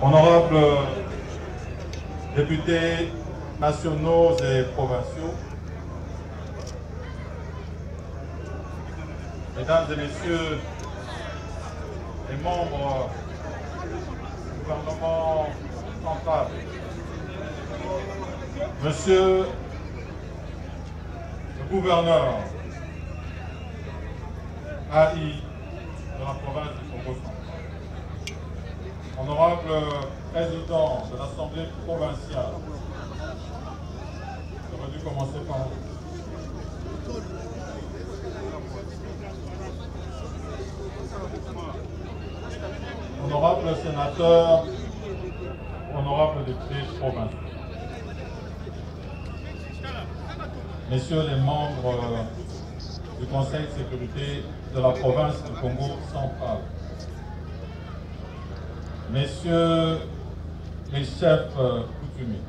Honorables députés nationaux et provinciaux, Mesdames et Messieurs les membres du gouvernement central, Monsieur le gouverneur AI de la province du Congo central, Honorable président de l'Assemblée provinciale, j'aurais dû commencer par vous. Honorable sénateur, honorable député provincial, Messieurs les membres du Conseil de sécurité de la province du Congo central, Messieurs les chefs coutumiers,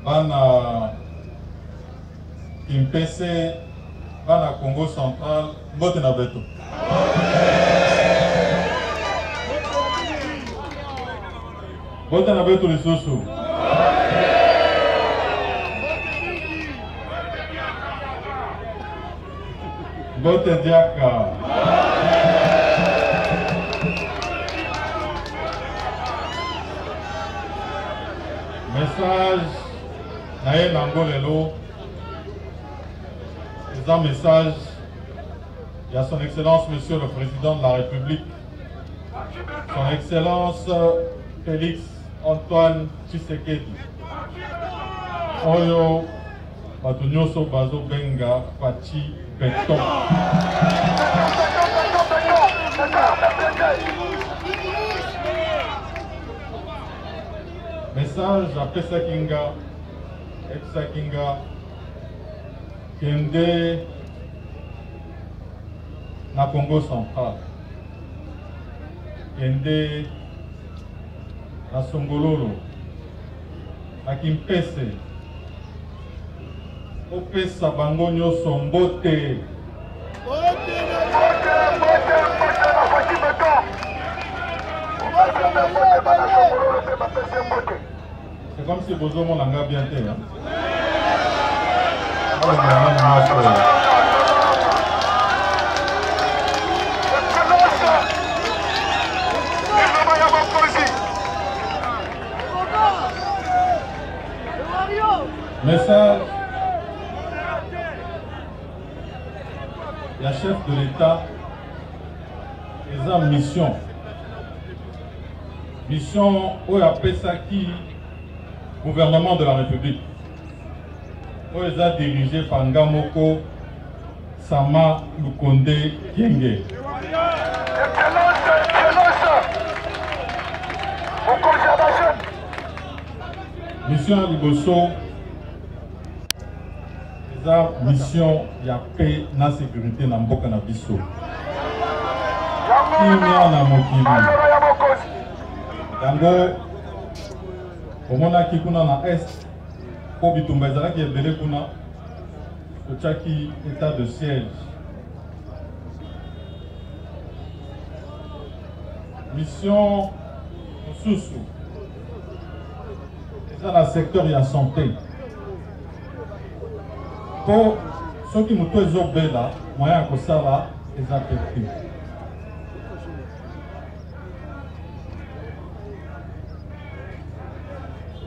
Bana Kimpese, Bana Congo central, Mbote na Beto. Mbote na Beto lisusu. Mbote diaka. Message naye Nangolelo, c'est un message et à son Excellence Monsieur le Président de la République, son Excellence Félix Antoine Tshisekedi, Oyo Batunyoso Bazo Benga Fachi Beton. Message à Pesakinga, Epsakinga, Kende, na Congo central, Kende, na Songololo, na Kimpese, Opesa bango nyoso mbote. C'est comme si Bozo mon langa bien été. Message, la chef de l'État, les en mission. Mission où appelle ça qui gouvernement de la République. Où ils ont dirigé par Ngamoko Sama Lukonde Kienge. Mission Liboso, ils mission ya paix na sécurité na mboka na biso. Kimia na mokili. Yango omona kikuna na est po bitumba ezalaki ebele kuna totiaki état de siège. Mission mosusu eza na secteur ya santé po soki moto ezobela moyen ya kosala eza te te.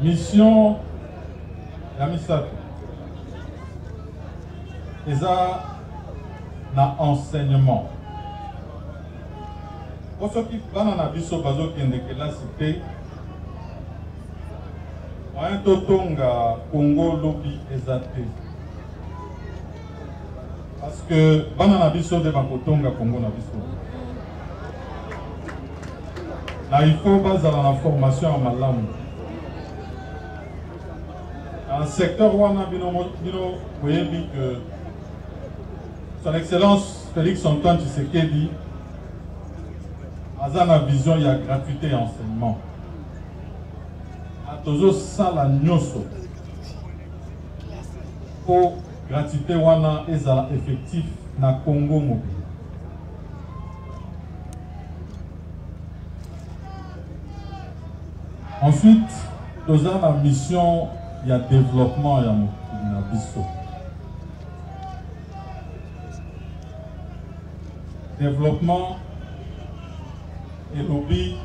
Mission ya misato eza na enseignement. Po soki bana na biso bazokende kelasi te, moyen totonga Congo lobi eza te. Parce que bana na biso de bakotonga Congo na biso. Na il faut bazala na formation ya malamu. Dans le secteur wana bino voyez que son Excellence Félix Antoine Tshisekedi a une vision, il y a gratuité et enseignement. Atozo sala nyoso pour gratuité wana ezala effectif na Congo mobile. Ensuite, nous avons la mission, il y a développement, il y a biso. Développement et lobby,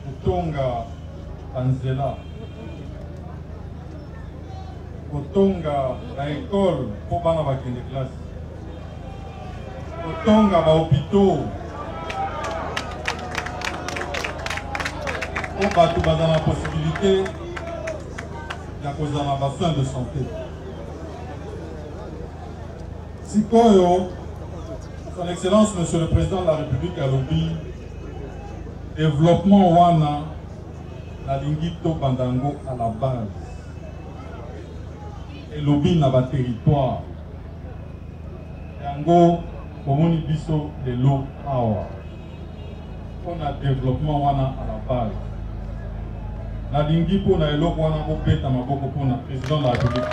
Otonga, Anzela, Otonga, la école, pour bana bakende classe, Otonga, ba hôpitaux, pour bato dans la possibilité d'avoir un soin de santé. Sikoyo, Son Excellence, Monsieur le Président de la République a lobby développement wana la lingito bandango à la base. Et lobby na ba territoire. Yango komoni biso de l'eau awa. On a développement wana à la base. La lingi pour na eloko wana ko peta maboko pour na président de la République.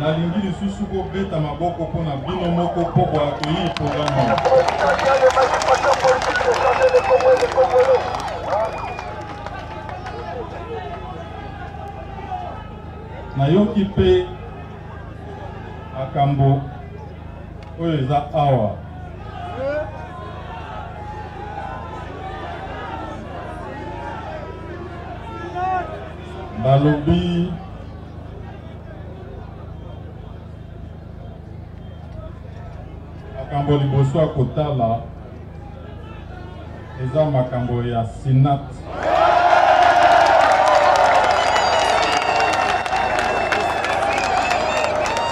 La lingi lisusu ko beta maboko pour na bino moko pour accueillir programme. Na yoki pe akambo oyo eza awa balobi makambo liboso ya kotala eza makambo ya Sénat.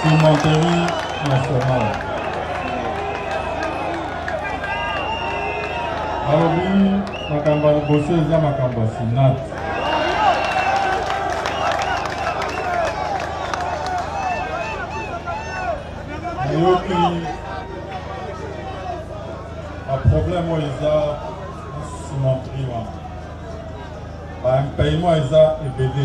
Cimenterie nationale. Balobi makambo ya liboso eza makambo ya Sénat. Nayoki un problème est la cimenterie. Un paiement est EBD.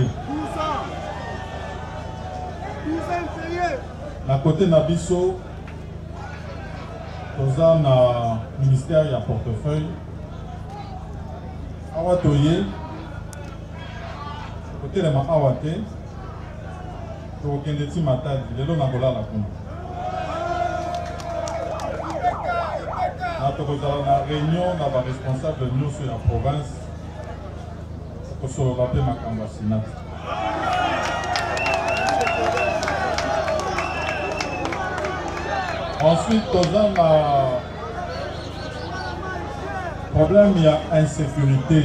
La côté Nabiso, nous avons un ministère et un portefeuille. Awatoye, côté de ma Awate, pour qu'il y ait des matades, les lots n'a pas la compte. La réunion n'a pas responsable de nous sur la province pour se rappeler ma Sénat. Ensuite, nous avons un problème, il y a insécurité.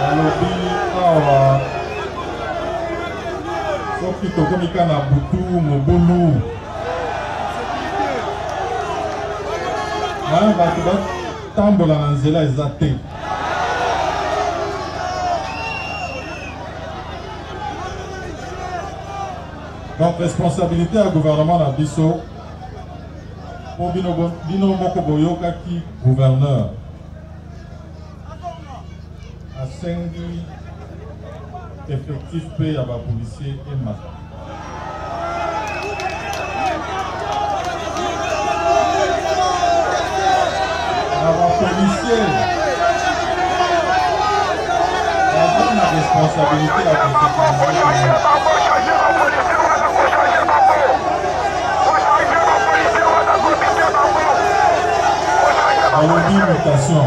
Dans le pays, sauf que tu as Boutou, Mobulu. Tambola na nzela eza te. Donc responsabilité à gouvernement na biso pour bino moko boyoka ki gouverneur asengi effectif pe ya ba policier et mata. Policier, la responsabilité à la mutation.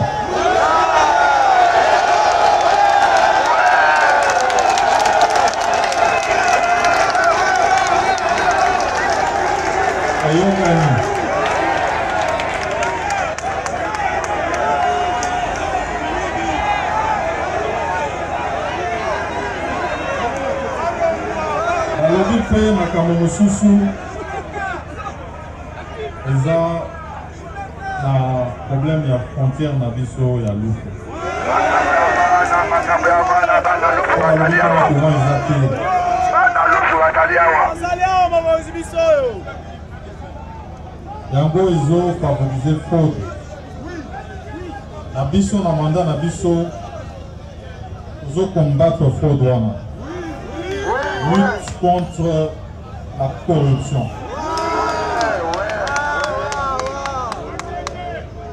Fait makambo mosusu eza na problème ya frontière na biso ya lufu. Yango ezo favoriser fraude. Na biso na mandat na biso ozo combattre fraude wana. lutte contre la corruption.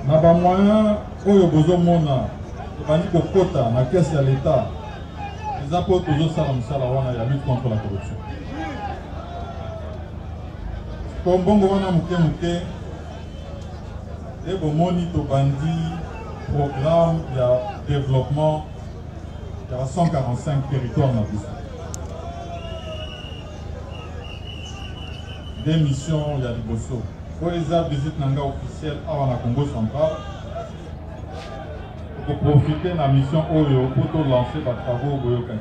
Na ba moyen oyo bozo mona bandi kokota na caisse ya l'État. Eza po tozo sala mosala wana ya lutte contre la corruption. Ko mbongo wana muke muke et bomoni to bandi programme de développement de 145 territoires dans le des missions, il y a des bossos. Pour les visite nanga officielle à la Congo central, pour profiter de la mission Oyo pour lancer les travaux au Boyokan.